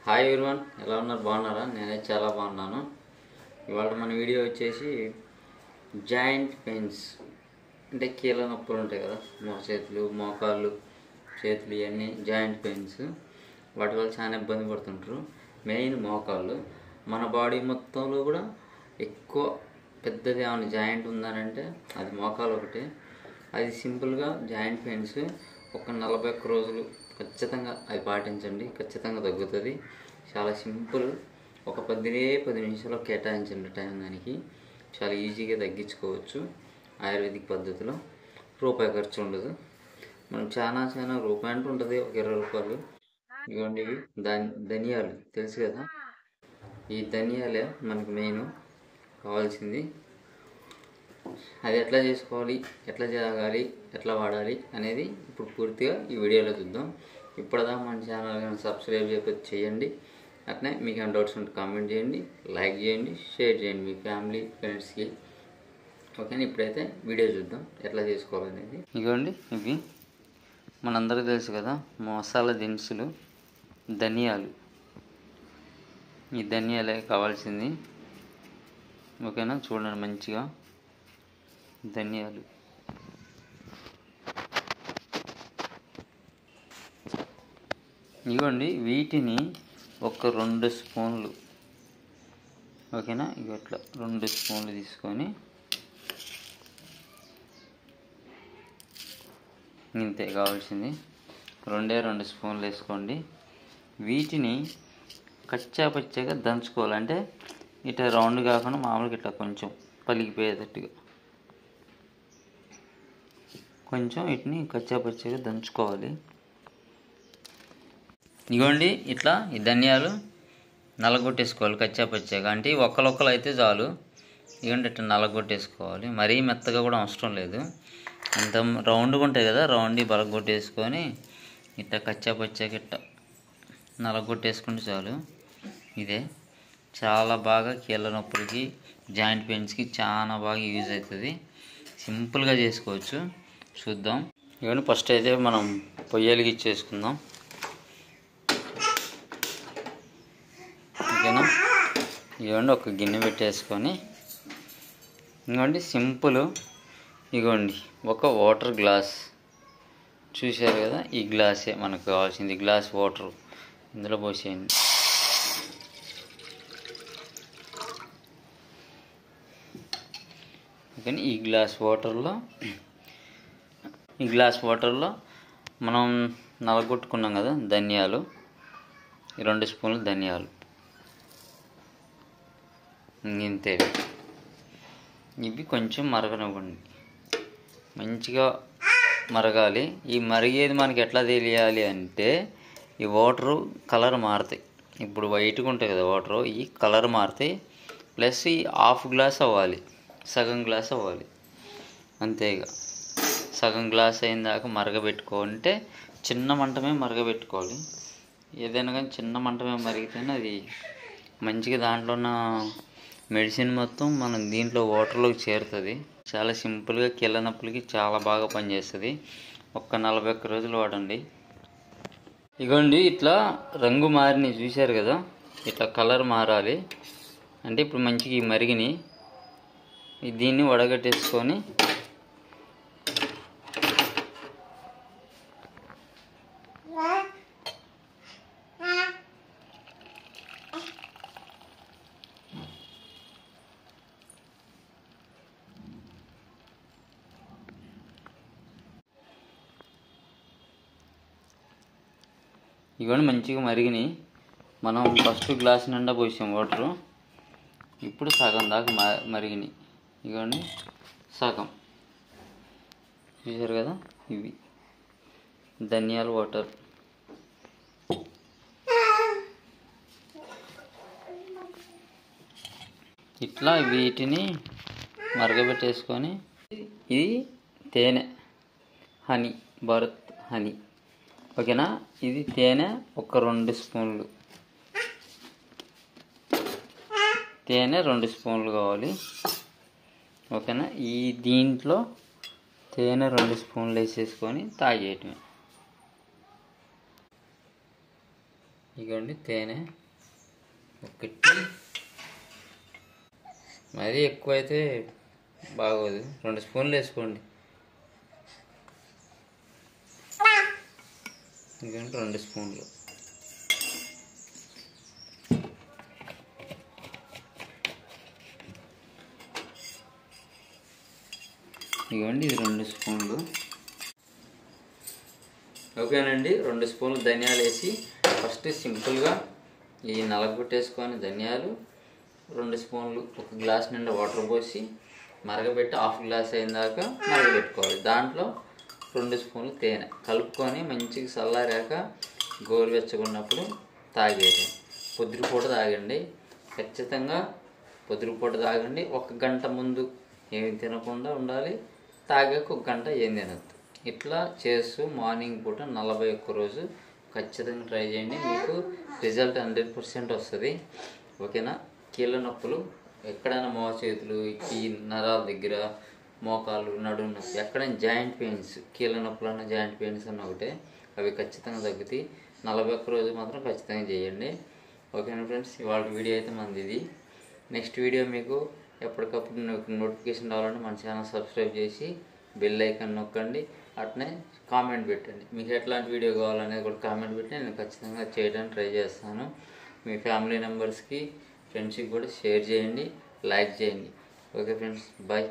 Hi everyone, ఎలా ఉన్నారు? బాగున్నారా? నేనైతే చాలా బాగున్నాను. ఇవాళ మన వీడియో వచ్చేసి జాయింట్ పెయిన్స్ అంటే కీళ్ళ నొప్పులు ఉంటాయి కదా, చేతులు, మోకాళ్ళు, చేతులు, ఇవన్నీ జాయింట్ పెయిన్స్. వాటి వల్ల చాలా ఇబ్బంది పడుతుంటారు. మెయిన్ మోకాళ్ళు. మన బాడీ మొత్తంలో కూడా ఎక్కువ పెద్దది ఏమైనా జాయింట్ ఉందనంటే అది మోకాలు ఒకటే. అది సింపుల్గా జాయింట్ పెయిన్స్ ఒక 41 రోజులు ఖచ్చితంగా అది పాటించండి, ఖచ్చితంగా తగ్గుతుంది. చాలా సింపుల్. ఒక 10 నిమిషాలు కేటాయించండి టైం. దానికి చాలా ఈజీగా తగ్గించుకోవచ్చు ఆయుర్వేదిక్ పద్ధతిలో. రూపాయి ఖర్చు ఉండదు. మనం చాలా రూపాయి అంటూ ఉంటుంది, ఒక 20 రూపాయలు. ఇవ్వండి, ఇవి ధనియాలు తెలుసు కదా. ఈ ధనియాలే మనకు మెయిన్ కావాల్సింది. అది ఎట్లా చేసుకోవాలి, ఎట్లా తాగాలి, ఎట్లా వాడాలి అనేది ఇప్పుడు పూర్తిగా ఈ వీడియోలో చూద్దాం. ఇప్పటిదాకా మన ఛానల్ కానీ సబ్స్క్రైబ్ చేయకపోతే చేయండి. అట్నే మీకు ఏమైనా డౌట్స్ ఉంటే కామెంట్ చేయండి, లైక్ చేయండి, షేర్ చేయండి మీ ఫ్యామిలీ ఫ్రెండ్స్కి. ఓకేనా? ఇప్పుడైతే వీడియో చూద్దాం ఎట్లా చేసుకోవాలనేది. ఇదిగోండి, ఇవి మనందరికీ తెలుసు కదా, మసాలా దినుసులు ధనియాలు. ఈ ధనియాలే కావాల్సింది. ఓకేనా? చూడండి మంచిగా ధనియాలు. ఇవ్వండి, వీటిని ఒక 2 స్పూన్లు, ఓకేనా, ఇట్లా 2 స్పూన్లు తీసుకొని ఇంతే కావాల్సింది. 2 స్పూన్లు వేసుకోండి. వీటిని కచ్చాపచ్చాగా దంచుకోవాలంటే ఇట్లా రౌండ్ కాకుండా మామూలుగా ఇట్లా కొంచెం పలిగిపోయేటట్టుగా కొంచెం వీటిని కచ్చాపచ్చాగా దంచుకోవాలి. ఇగోండి, ఇట్లా ఈ ధనియాలు నలగొట్టేసుకోవాలి కచ్చాపచ్చాగా. అంటే ఒక్కలొక్కలు అయితే చాలు. ఇగోండి, ఇట్లా నలగొట్టేసుకోవాలి. మరీ మెత్తగా కూడా అవసరం లేదు. అంత రౌండ్గా ఉంటాయి కదా, రౌండ్ బలగొట్టేసుకొని ఇట్లా కచ్చాపచ్చాగా ఇట్లా నలగొట్టేసుకుంటే చాలు. ఇదే చాలా బాగా కీళ్ళ నొప్పులకి, జాయింట్ పెయిన్స్కి చాలా బాగా యూజ్ అవుతుంది. సింపుల్గా చేసుకోవచ్చు. చూద్దాం. ఇవన్నీ ఫస్ట్ అయితే మనం పొయ్యలికి ఇచ్చేసుకుందాం. ఓకేనా? ఇవ్వండి, ఒక గిన్నె పెట్టేసుకొని ఇవ్వండి సింపుల్. ఇగోండి, ఒక వాటర్ గ్లాస్ చూశారు కదా, ఈ గ్లాసే మనకు కావాల్సింది. గ్లాస్ వాటర్ ఇందులో పోసేయండి. ఓకేనా? ఈ గ్లాస్ వాటర్లో మనం నలగొట్టుకున్నాం కదా ధనియాలు, 2 స్పూన్లు ధనియాలు. ఇంతే. ఇవి కొంచెం మరగనివ్వండి, మంచిగా మరగాలి. ఈ మరిగేది మనకి ఎట్లా తెలియాలి అంటే ఈ వాటరు కలర్ మారుతాయి. ఇప్పుడు వైట్గా ఉంటాయి కదా వాటరు, ఈ కలర్ మారుతాయి. ప్లస్ ఈ హాఫ్ గ్లాస్ అవ్వాలి, సగం గ్లాస్ అవ్వాలి. అంతేగా, సగం గ్లాస్ అయిన దాకా మరగబెట్టుకుంటే చిన్న మంటమే మరగబెట్టుకోవాలి. ఏదైనా కానీ చిన్న మంటమే మరిగితేనే అది మంచిగా దాంట్లో ఉన్న మెడిసిన్ మొత్తం మనం దీంట్లో వాటర్లోకి చేరుతుంది. చాలా సింపుల్గా కీళ్ళ నొప్పులకి చాలా బాగా పనిచేస్తుంది. ఒక్క 41 రోజులు వాడండి. ఇగోండి, ఇట్లా రంగు మారిని చూశారు కదా, ఇట్లా కలర్ మారాలి. అంటే ఇప్పుడు మంచిగా ఈ మరిగిని దీన్ని వడగట్టేసుకొని ఇవన్నీ మంచిగా మరిగినాయి. మనం ఫస్ట్ గ్లాస్ నిండా పోసాం వాటరు, ఇప్పుడు సగం దాకా మరిగినాయి. ఇవన్నీ సగం చూసారు కదా, ఇవి ధనియాల వాటర్. ఇట్లా వీటిని మరగబెట్టేసుకొని, ఇది తేనె, హనీ, భారత్ హనీ. ఓకేనా? ఇది తేనె ఒక 2 స్పూన్లు, తేనె 2 స్పూన్లు కావాలి. ఓకేనా? ఈ దీంట్లో తేనె 2 స్పూన్లు వేసేసుకొని తాగేయటమే. ఇగోండి తేనె ఒకటి, మరీ ఎక్కువైతే బాగోదు, 2 స్పూన్లు వేసుకోండి. ఇదిగోండి 2 స్పూన్లు. ఇదిగోండి ఇది 2 స్పూన్లు. ఓకేనండి, 2 స్పూన్లు ధనియాలు వేసి ఫస్ట్ సింపుల్గా ఈ నలగొట్టేసుకొని ధనియాలు 2 స్పూన్లు, 1 గ్లాస్ నిండా వాటర్ పోసి మరగబెట్టి 1/2 గ్లాస్ అయిన దాకా మరగబెట్టుకోవాలి. దాంట్లో 2 స్పూన్లు తేనె కలుపుకొని మంచిగా చల్లారాక గోరువెచ్చకున్నప్పుడు తాగేది. పొద్దుపూట తాగండి, ఖచ్చితంగా పొద్దుపూట తాగండి. 1 గంట ముందు ఏమి తినకుండా ఉండాలి, తాగాక 1 గంట ఏం తినద్దు. ఇట్లా చేస్తూ మార్నింగ్ పూట 41 రోజు ఖచ్చితంగా ట్రై చేయండి, మీకు రిజల్ట్ 100% వస్తుంది. ఓకేనా? కీళ్ళ నొప్పులు ఎక్కడైనా మోచేతులు, ఈ నరాల దగ్గర, మోకాలు, నడుము నొప్పి, ఎక్కడైనా జాయింట్ పెయిన్స్, కీళ్ళ నొప్పులు అన్న జాయింట్ పెయిన్స్ అన్న ఒకటే, అవి ఖచ్చితంగా తగ్గుతాయి. 41 రోజు మాత్రం ఖచ్చితంగా చేయండి. ఓకేనా ఫ్రెండ్స్, ఇవాళ వీడియో అయితే మనది ఇది. నెక్స్ట్ వీడియో మీకు ఎప్పటికప్పుడు నోటిఫికేషన్ రావాలంటే మన ఛానల్ సబ్స్క్రైబ్ చేసి బెల్ ఐకాన్ నొక్కండి. అట్నే కామెంట్ పెట్టండి, మీకు ఎట్లాంటి వీడియో కావాలనేది కూడా కామెంట్ పెట్టి నేను ఖచ్చితంగా చేయడానికి ట్రై చేస్తాను. మీ ఫ్యామిలీ మెంబర్స్కి, ఫ్రెండ్స్కి కూడా షేర్ చేయండి, లైక్ చేయండి. Okay friends, bye.